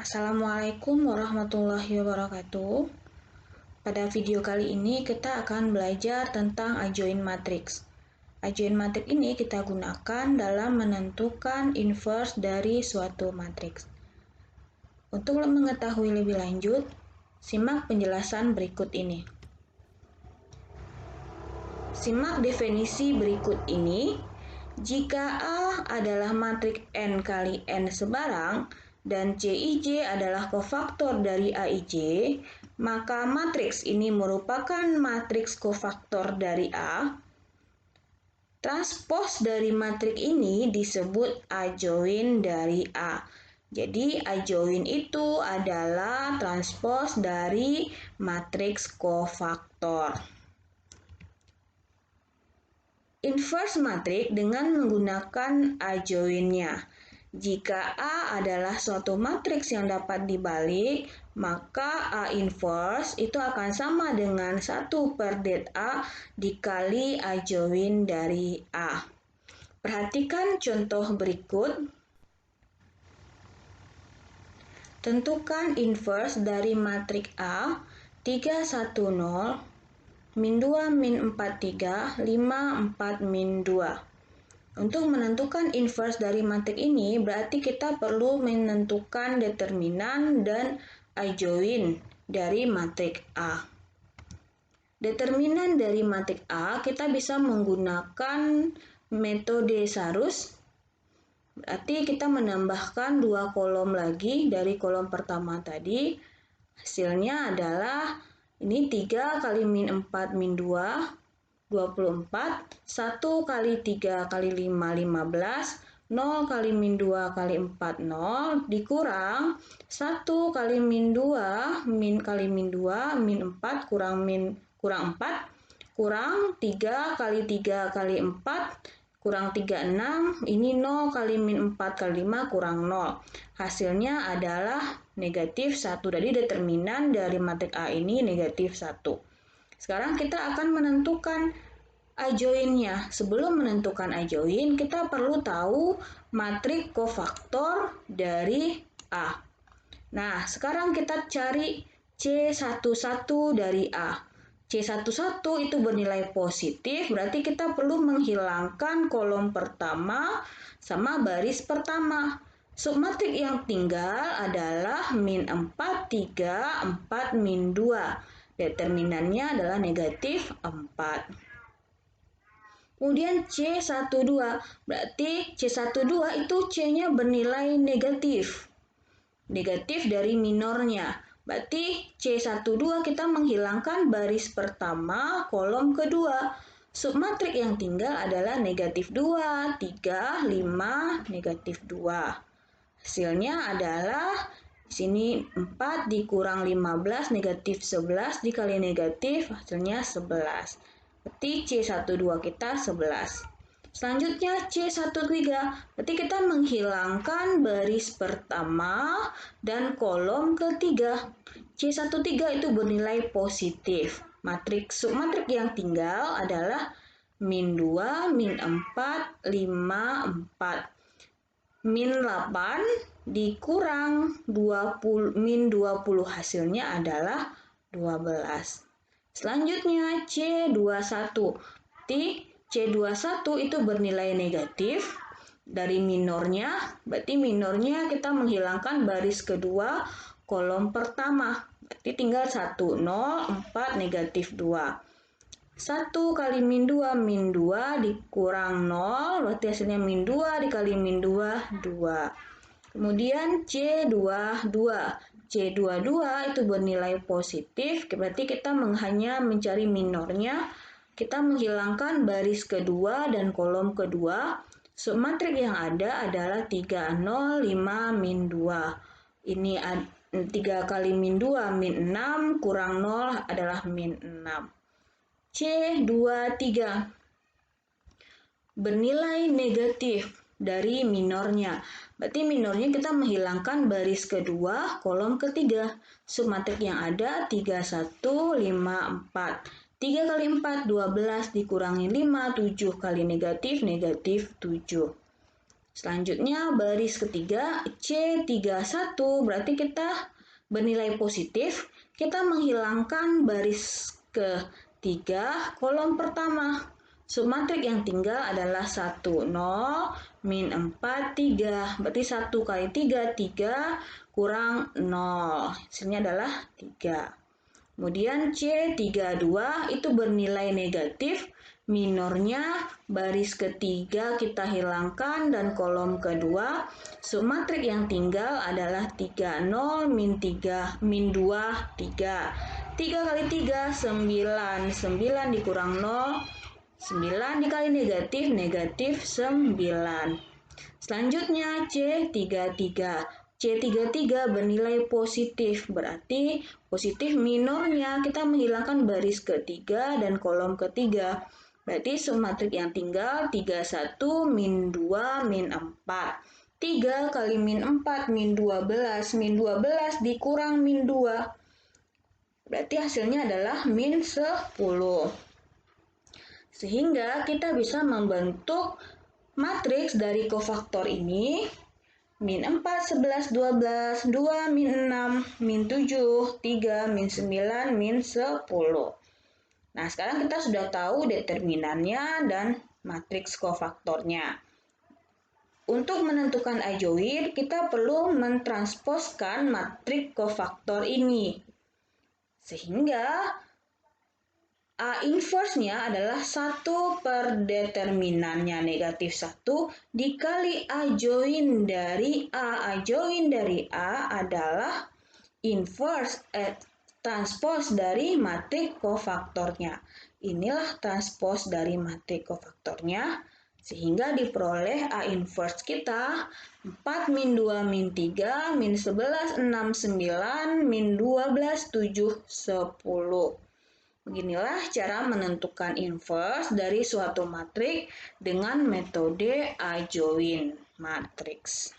Assalamualaikum warahmatullahi wabarakatuh. Pada video kali ini kita akan belajar tentang adjoint matrix. Adjoint matrix ini kita gunakan dalam menentukan inverse dari suatu matriks. Untuk mengetahui lebih lanjut, simak penjelasan berikut ini. Simak definisi berikut ini. Jika A adalah matriks N kali N sebarang, dan Cij adalah kofaktor dari Aij, maka matriks ini merupakan matriks kofaktor dari A. Transpos dari matriks ini disebut adjoint dari A. Jadi adjoint itu adalah transpos dari matriks kofaktor. Inverse matriks dengan menggunakan adjoint-nya. Jika A adalah suatu matriks yang dapat dibalik, maka A inverse itu akan sama dengan 1 per det A dikali adjoint dari A. Perhatikan contoh berikut. Tentukan inverse dari matriks A 3, 1, 0, min 2, min 4, 3, 5, 4, min 2. Untuk menentukan inverse dari matriks ini, berarti kita perlu menentukan determinan dan adjoint dari matriks A. Determinan dari matriks A kita bisa menggunakan metode Sarus. Berarti kita menambahkan 2 kolom lagi dari kolom pertama tadi. Hasilnya adalah ini 3 kali min 4 min 2. 24, 1 kali 3 kali 5, 15, 0 kali min 2 kali 4, 0, dikurang 1 kali min 2, min kali min 2, min 4, kurang 4, kurang 3 kali 3 kali 4, kurang 3, 6, ini 0 kali min 4 kali 5, kurang 0. Hasilnya adalah negatif 1, jadi determinan dari matriks A ini negatif 1. Sekarang kita akan menentukan adjoint-nya. Sebelum menentukan adjoint, kita perlu tahu matriks kofaktor dari A. Nah, sekarang kita cari C11 dari A. C11 itu bernilai positif, berarti kita perlu menghilangkan kolom pertama sama baris pertama. Submatriks yang tinggal adalah min 4, 3, 4, min 2. Determinannya adalah negatif 4. Kemudian C12, berarti C12 itu C-nya bernilai negatif. Negatif dari minornya. Berarti C12 kita menghilangkan baris pertama, kolom kedua. Submatriks yang tinggal adalah negatif 2, 3, 5, negatif 2. Hasilnya adalah di sini 4 dikurang 15, negatif 11 dikali negatif, hasilnya 11. Berarti C12 kita 11. Selanjutnya C13, berarti kita menghilangkan baris pertama dan kolom ketiga. C13 itu bernilai positif. Submatriks yang tinggal adalah min 2, min 4, 5, 4. Min 8 dikurang 20, min 20, hasilnya adalah 12. Selanjutnya C21. Berarti C21 itu bernilai negatif dari minornya. Berarti minornya kita menghilangkan baris kedua kolom pertama. Berarti tinggal 1, 0, 4, negatif 2. 1 kali min 2, min 2 dikurang 0, berarti hasilnya min 2 dikali min 2, 2. Kemudian C22. C22 itu bernilai positif, berarti kita hanya mencari minornya. Kita menghilangkan baris kedua dan kolom kedua. Submatriks yang ada adalah 3, 0, 5, min 2. Ini 3 kali min 2, min 6, kurang 0 adalah min 6. C23 bernilai negatif dari minornya. Berarti minornya kita menghilangkan baris kedua, kolom ketiga. Submatriks yang ada 3, 1, 5, 4. 3 kali 4, 12 dikurangi 5, 7 kali negatif, negatif 7. Selanjutnya baris ketiga C31 berarti kita bernilai positif. Kita menghilangkan baris ketiga kolom pertama. Submatrik yang tinggal adalah 1, 0, min 4, 3. Berarti 1 kali 3, 3 kurang 0. Hasilnya adalah 3. Kemudian C32 itu bernilai negatif. Minornya baris ketiga kita hilangkan dan kolom kedua. Submatrik yang tinggal adalah 3, 0, min 3, min 2, 3. 3 kali 3, 9. 9 dikurang 0. 9 dikali negatif, negatif 9. Selanjutnya C33. C33 bernilai positif, berarti positif minornya kita menghilangkan baris ketiga dan kolom ketiga. Berarti submatrik yang tinggal 31, min 2, min 4. 3 kali min 4, min 12. Min 12 dikurang min 2. Berarti hasilnya adalah min 10. Sehingga kita bisa membentuk matriks dari kofaktor ini. Min 4, 11, 12, 2, min 6, min 7, 3, min 9, min 10. Nah, sekarang kita sudah tahu determinannya dan matriks kofaktornya. Untuk menentukan ajoid, kita perlu mentransposkan matriks kofaktor ini. Sehingga A inverse-nya adalah 1 per determinannya negatif 1 dikali A join dari A. A join dari A adalah inverse transpose dari matriks kofaktornya. Inilah transpose dari matriks kofaktornya sehingga diperoleh A inverse kita 4 min 2 min 3 min 11 6 9 min 12 7 10. Beginilah cara menentukan inverse dari suatu matriks dengan metode A join matriks.